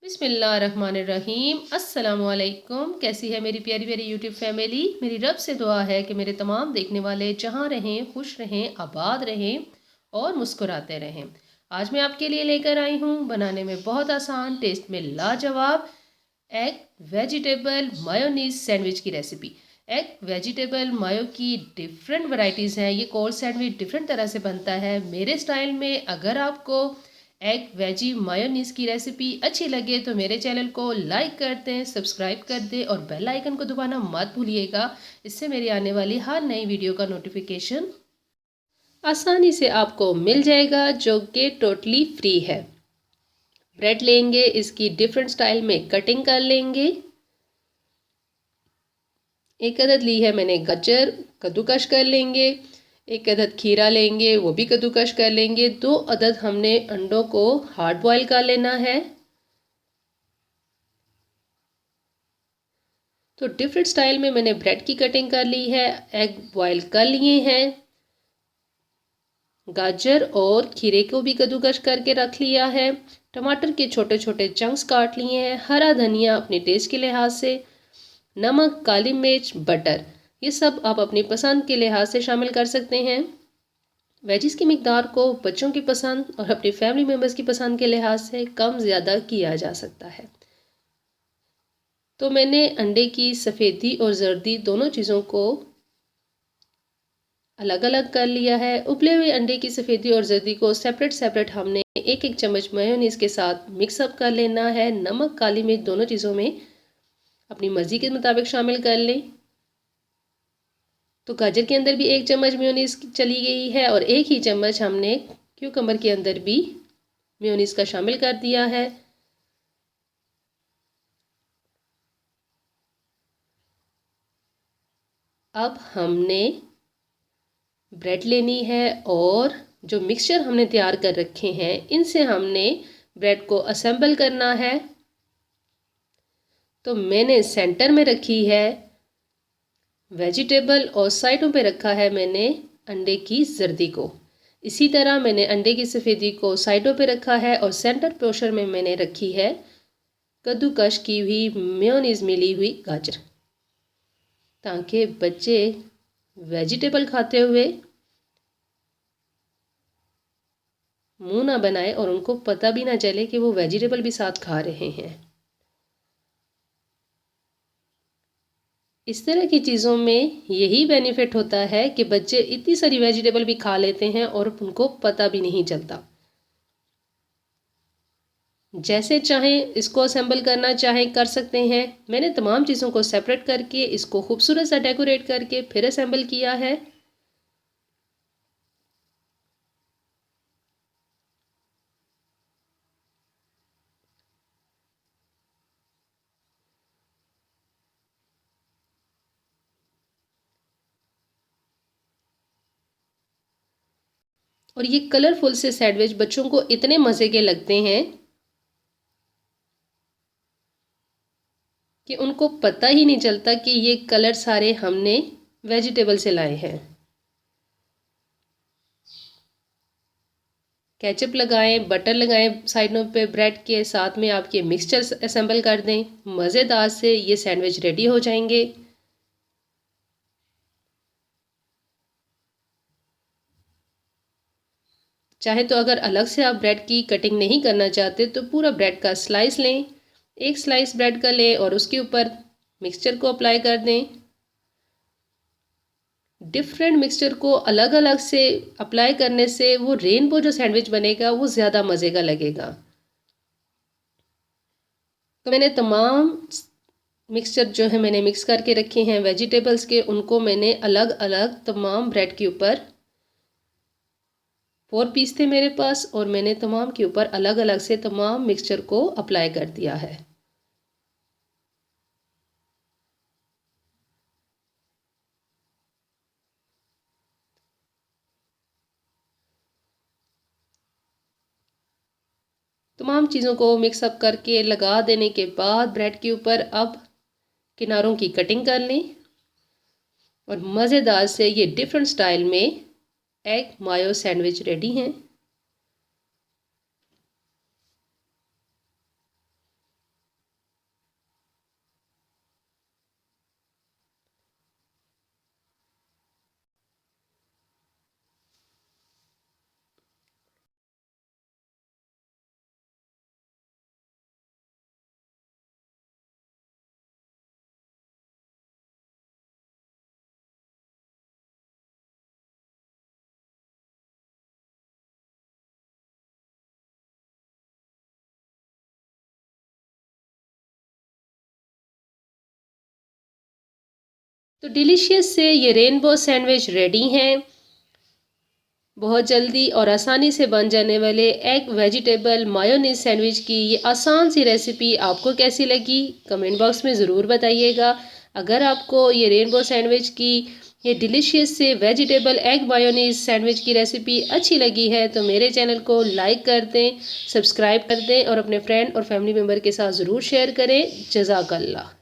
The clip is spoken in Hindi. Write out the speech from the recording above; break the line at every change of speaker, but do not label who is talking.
बिस्मिल्लाहिर्रहमानिर्रहीम। अस्सलामुअलैकुम। कैसी है मेरी प्यारी प्यारी यूट्यूब फैमिली। मेरी रब से दुआ है कि मेरे तमाम देखने वाले जहाँ रहें, खुश रहें, आबाद रहें और मुस्कुराते रहें। आज मैं आपके लिए लेकर आई हूँ बनाने में बहुत आसान, टेस्ट में लाजवाब एग वेजिटेबल मायोनीज सैंडविच की रेसिपी। एग वेजिटेबल मायो की डिफरेंट वैरायटीज़ हैं। ये कोल्ड सैंडविच डिफरेंट तरह से बनता है मेरे स्टाइल में। अगर आपको एग वेजी मायोनीज की रेसिपी अच्छी लगे तो मेरे चैनल को लाइक कर दें, सब्सक्राइब कर दें और बेल आइकन को दबाना मत भूलिएगा। इससे मेरी आने वाली हर नई वीडियो का नोटिफिकेशन आसानी से आपको मिल जाएगा, जो कि टोटली फ्री है। ब्रेड लेंगे, इसकी डिफरेंट स्टाइल में कटिंग कर लेंगे। एक अदद ली है मैंने गाजर, कद्दूकश कर लेंगे। एक अदद खीरा लेंगे, वो भी कद्दूकश कर लेंगे। 2 अदद हमने अंडों को हार्ड बॉईल कर लेना है। तो डिफरेंट स्टाइल में मैंने ब्रेड की कटिंग कर ली है, एग बॉईल कर लिए हैं। गाजर और खीरे को भी कद्दूकश करके रख लिया है। टमाटर के छोटे छोटे चंक्स काट लिए हैं। हरा धनिया अपने टेस्ट के लिहाज से, नमक, काली मिर्च, बटर, ये सब आप अपनी पसंद के लिहाज से शामिल कर सकते हैं। वेजिस की मिकदार को बच्चों की पसंद और अपनी फैमिली मेम्बर्स की पसंद के लिहाज से कम ज़्यादा किया जा सकता है। तो मैंने अंडे की सफ़ेदी और जर्दी दोनों चीज़ों को अलग अलग कर लिया है। उबले हुए अंडे की सफ़ेदी और जर्दी को सेपरेट सेपरेट हमने एक एक चम्मच मेयोनीज़ के साथ मिक्सअप कर लेना है। नमक, काली मिर्च दोनों चीज़ों में अपनी मर्ज़ी के मुताबिक शामिल कर लें। तो गाजर के अंदर भी 1 चम्मच मेयोनीज़ चली गई है और 1 ही चम्मच हमने क्यूकम्बर के अंदर भी मेयोनीज़ का शामिल कर दिया है। अब हमने ब्रेड लेनी है और जो मिक्सचर हमने तैयार कर रखे हैं इनसे हमने ब्रेड को असेंबल करना है। तो मैंने सेंटर में रखी है वेजिटेबल और साइडों पे रखा है मैंने अंडे की जर्दी को। इसी तरह मैंने अंडे की सफ़ेदी को साइडों पे रखा है और सेंटर पोर्शन में मैंने रखी है कद्दूकश की हुई मेयोनीज़ मिली हुई गाजर, ताकि बच्चे वेजिटेबल खाते हुए मुंह ना बनाए और उनको पता भी ना चले कि वो वेजिटेबल भी साथ खा रहे हैं। इस तरह की चीज़ों में यही बेनिफिट होता है कि बच्चे इतनी सारी वेजिटेबल भी खा लेते हैं और उनको पता भी नहीं चलता। जैसे चाहें इसको असेंबल करना चाहें कर सकते हैं। मैंने तमाम चीज़ों को सेपरेट करके इसको खूबसूरत सा डेकोरेट करके फिर असेंबल किया है। और ये कलरफुल से सैंडविच बच्चों को इतने मज़े के लगते हैं कि उनको पता ही नहीं चलता कि ये कलर सारे हमने वेजिटेबल से लाए हैं। केचप लगाएं, बटर लगाएं साइडों पे ब्रेड के साथ में, आप ये मिक्सचर असेंबल कर दें। मज़ेदार से ये सैंडविच रेडी हो जाएंगे। चाहे तो अगर अलग से आप ब्रेड की कटिंग नहीं करना चाहते तो पूरा ब्रेड का स्लाइस लें, एक स्लाइस ब्रेड का लें और उसके ऊपर मिक्सचर को अप्लाई कर दें। डिफरेंट मिक्सचर को अलग अलग से अप्लाई करने से वो रेनबो जो सैंडविच बनेगा वो ज़्यादा मज़े का लगेगा। तो मैंने तमाम मिक्सचर जो है मैंने मिक्स करके रखे हैं वेजिटेबल्स के, उनको मैंने अलग अलग तमाम ब्रेड के ऊपर 4 पीस थे मेरे पास और मैंने तमाम के ऊपर अलग अलग से तमाम मिक्सचर को अप्लाई कर दिया है। तमाम चीज़ों को मिक्सअप करके लगा देने के बाद ब्रेड के ऊपर अब किनारों की कटिंग कर लें और मज़ेदार से ये डिफरेंट स्टाइल में एग मायो सैंडविच रेडी हैं। तो डिलीशियस से ये रेनबो सैंडविच रेडी हैं। बहुत जल्दी और आसानी से बन जाने वाले एग वेजिटेबल मायोनीज सैंडविच की ये आसान सी रेसिपी आपको कैसी लगी कमेंट बॉक्स में ज़रूर बताइएगा। अगर आपको ये रेनबो सैंडविच की ये डिलीशियस से वेजिटेबल एग मायोनीज सैंडविच की रेसिपी अच्छी लगी है तो मेरे चैनल को लाइक कर दें, सब्सक्राइब कर दें और अपने फ्रेंड और फैमिली मेम्बर के साथ ज़रूर शेयर करें। जज़ाकल्लाह।